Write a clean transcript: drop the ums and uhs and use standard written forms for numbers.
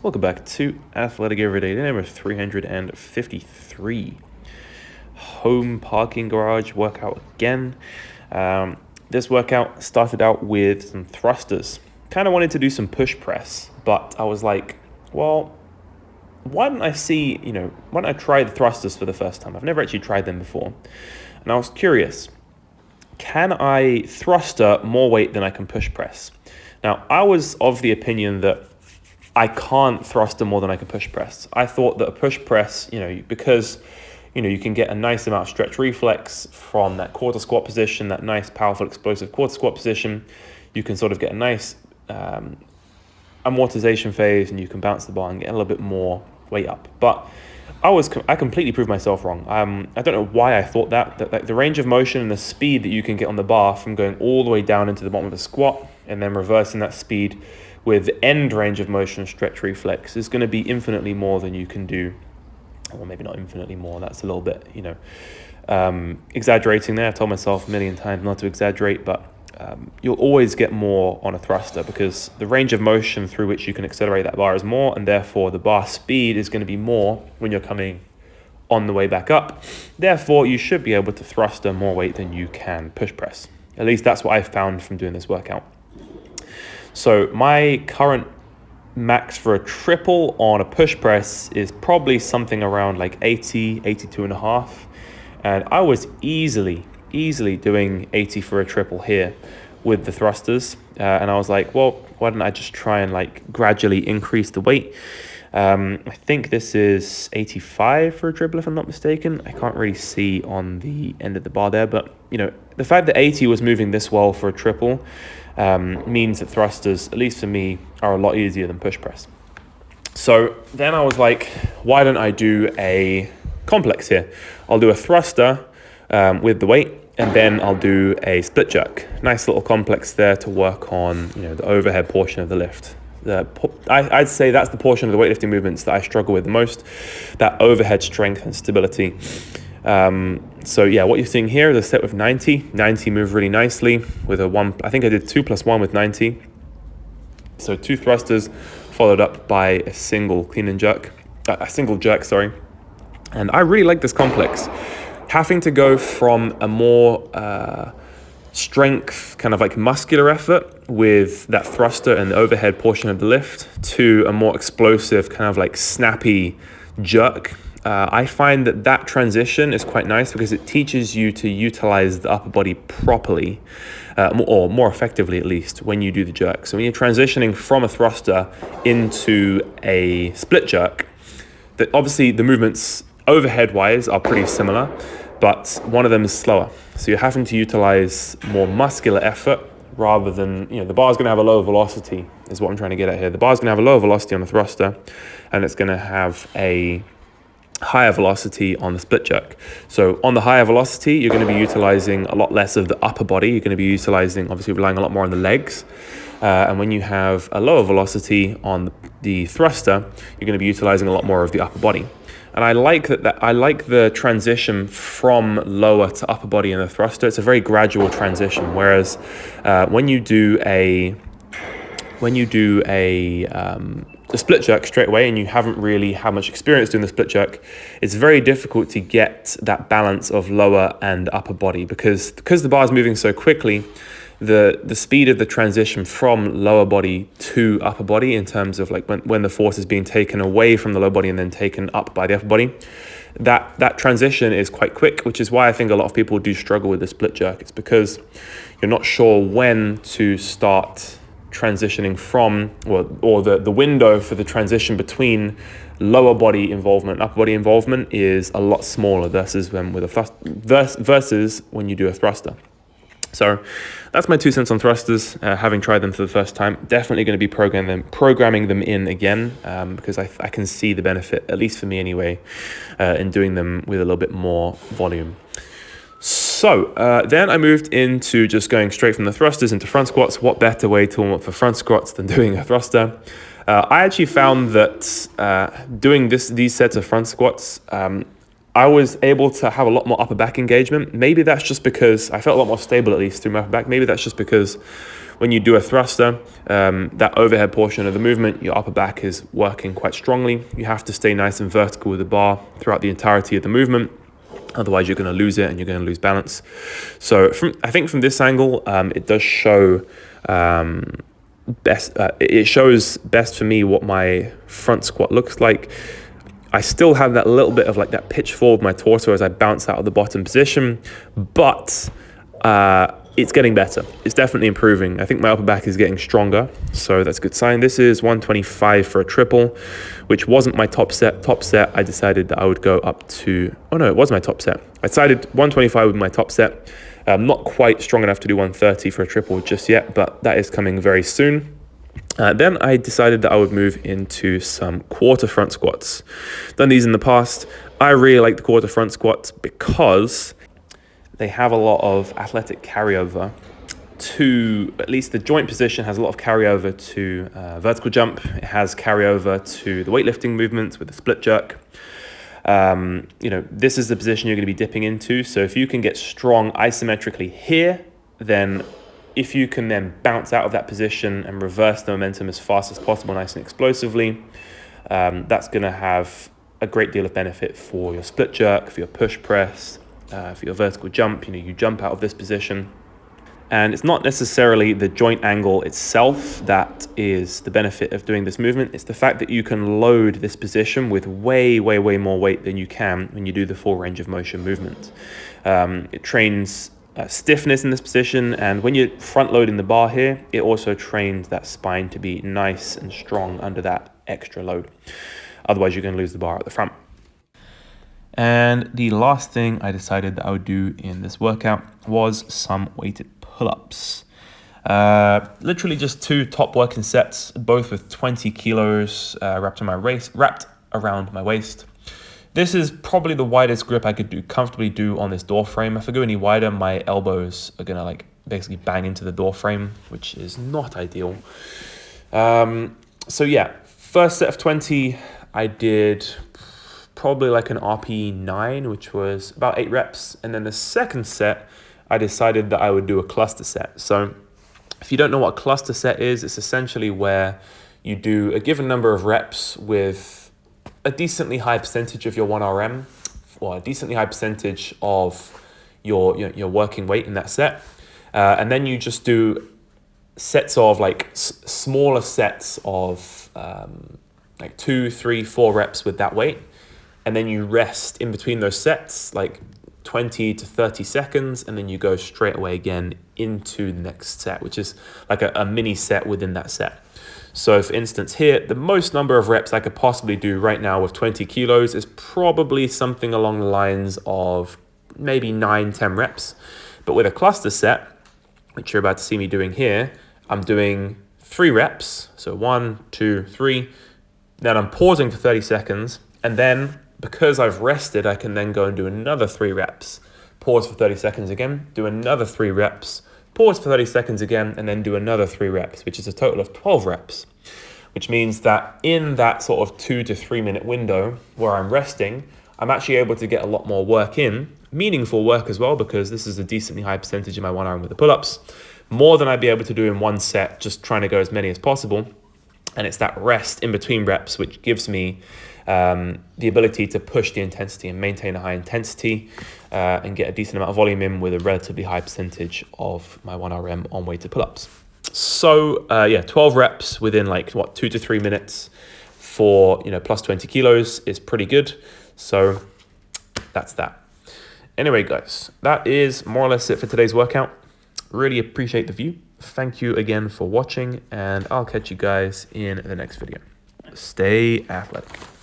Welcome back to Athletic Everyday, day number 353. Home parking garage workout again. This workout started out with some thrusters. Kind of wanted to do some push press, but I was like, well, why don't I try the thrusters for the first time? I've never actually tried them before. And I was curious, can I thruster more weight than I can push press? Now, I was of the opinion that I can't thruster more than I can push press. I thought that a push press, because you can get a nice amount of stretch reflex from that quarter squat position, that nice powerful explosive quarter squat position. You can sort of get a nice amortization phase, and you can bounce the bar and get a little bit more weight up. But I completely proved myself wrong. I don't know why I thought that the range of motion and the speed that you can get on the bar from going all the way down into the bottom of the squat and then reversing that speed with end range of motion stretch reflex is going to be infinitely more than you can do. Well, maybe not infinitely more. That's a little bit, exaggerating there. I told myself a million times not to exaggerate, but you'll always get more on a thruster because the range of motion through which you can accelerate that bar is more, and therefore the bar speed is going to be more when you're coming on the way back up. Therefore, you should be able to thruster more weight than you can push press. At least that's what I found from doing this workout. So my current max for a triple on a push press is probably something around like 80, 82 and a half. And I was easily doing 80 for a triple here with the thrusters. And I was like, well, why don't I just try and gradually increase the weight? I think this is 85 for a triple, if I'm not mistaken. I can't really see on the end of the bar there, but the fact that 80 was moving this well for a triple means that thrusters, at least for me, are a lot easier than push press. So then I was like, why don't I do a complex here? I'll do a thruster with the weight, and then I'll do a split jerk. Nice little complex there to work on, the overhead portion of the lift. I'd say that's the portion of the weightlifting movements that I struggle with the most, that overhead strength and stability. So yeah, what you're seeing here is a set with 90. 90 move really nicely with a one. I think I did 2 + 1 with 90. So 2 thrusters followed up by a single clean and jerk, a single jerk, sorry. And I really like this complex. Having to go from a more strength, kind of like muscular effort with that thruster and the overhead portion of the lift to a more explosive, kind of like snappy jerk. I find that transition is quite nice because it teaches you to utilize the upper body properly, or more effectively at least, when you do the jerk. So when you're transitioning from a thruster into a split jerk, that obviously the movements overhead-wise are pretty similar, but one of them is slower. So you're having to utilize more muscular effort rather than, the bar's going to have a lower velocity, is what I'm trying to get at here. The bar's going to have a lower velocity on the thruster, and it's going to have a higher velocity on the split jerk. So on the higher velocity, you're going to be utilizing a lot less of the upper body. You're going to be utilizing, obviously relying a lot more on the legs. And when you have a lower velocity on the thruster, you're going to be utilizing a lot more of the upper body. And I like that I like the transition from lower to upper body in the thruster. It's a very gradual transition. Whereas when you do a split jerk straight away and you haven't really had much experience doing the split jerk, it's very difficult to get that balance of lower and upper body because the bar is moving so quickly. The speed of the transition from lower body to upper body in terms of when the force is being taken away from the lower body and then taken up by the upper body, that transition is quite quick, which is why I think a lot of people do struggle with the split jerk. It's because you're not sure when to start transitioning from, or the window for the transition between lower body involvement and upper body involvement is a lot smaller versus when you do a thruster. So that's my 2 cents on thrusters. Having tried them for the first time, definitely going to be programming them in again because I can see the benefit, at least for me anyway, in doing them with a little bit more volume. So then I moved into just going straight from the thrusters into front squats. What better way to warm up for front squats than doing a thruster? I actually found that doing these sets of front squats, I was able to have a lot more upper back engagement. Maybe that's just because I felt a lot more stable, at least through my upper back. Maybe that's just because when you do a thruster, that overhead portion of the movement, your upper back is working quite strongly. You have to stay nice and vertical with the bar throughout the entirety of the movement. Otherwise, you're going to lose it and you're going to lose balance. So I think from this angle, it does show best. It shows best for me what my front squat looks like. I still have that little bit of like that pitch forward my torso as I bounce out of the bottom position, but it's getting better. It's definitely improving. I think my upper back is getting stronger, so that's a good sign. This is 125 for a triple, which wasn't my top set. Top set, I decided that I would go up to, oh no, it was my top set. I decided 125 would be my top set. Not quite strong enough to do 130 for a triple just yet, but that is coming very soon. Then I decided that I would move into some quarter front squats. Done these in the past. I really like the quarter front squats because they have a lot of athletic carryover to, at least the joint position has a lot of carryover to vertical jump. It has carryover to the weightlifting movements with the split jerk. This is the position you're going to be dipping into. So if you can get strong isometrically here, then if you can then bounce out of that position and reverse the momentum as fast as possible, nice and explosively, that's going to have a great deal of benefit for your split jerk, for your push press, for your vertical jump. You jump out of this position. And it's not necessarily the joint angle itself that is the benefit of doing this movement. It's the fact that you can load this position with way, way, way more weight than you can when you do the full range of motion movement. It trains stiffness in this position, and when you're front loading the bar here, it also trains that spine to be nice and strong under that extra load. Otherwise, you're going to lose the bar at the front. And the last thing I decided that I would do in this workout was some weighted pull-ups. Literally just 2 top working sets, both with 20 kilos wrapped around my waist. This is probably the widest grip I could comfortably do on this door frame. If I go any wider, my elbows are gonna basically bang into the door frame, which is not ideal. So yeah, first set of 20, I did probably like an RPE 9, which was about 8 reps. And then the second set, I decided that I would do a cluster set. So if you don't know what a cluster set is, it's essentially where you do a given number of reps with a decently high percentage of your 1RM, or a decently high percentage of your working weight in that set. And then you just do sets of smaller sets of 2, 3, 4 reps with that weight. And then you rest in between those sets, 20 to 30 seconds, and then you go straight away again into the next set, which is like a mini set within that set. So for instance here, the most number of reps I could possibly do right now with 20 kilos is probably something along the lines of maybe 9, 10 reps. But with a cluster set, which you're about to see me doing here, I'm doing 3 reps. So 1, 2, 3. Then I'm pausing for 30 seconds. And then because I've rested, I can then go and do another 3 reps. Pause for 30 seconds again, do another 3 reps. Pause for 30 seconds again, and then do another 3 reps, which is a total of 12 reps, which means that in that sort of 2 to 3 minute window where I'm resting, I'm actually able to get a lot more work in, meaningful work as well, because this is a decently high percentage of my 1RM with the pull-ups, more than I'd be able to do in one set, just trying to go as many as possible. And it's that rest in between reps, which gives me the ability to push the intensity and maintain a high intensity and get a decent amount of volume in with a relatively high percentage of my 1RM on weighted pull-ups. So 12 reps within 2 to 3 minutes for plus 20 kilos is pretty good. So that's that. Anyway, guys, that is more or less it for today's workout. Really appreciate the view. Thank you again for watching, and I'll catch you guys in the next video. Stay athletic.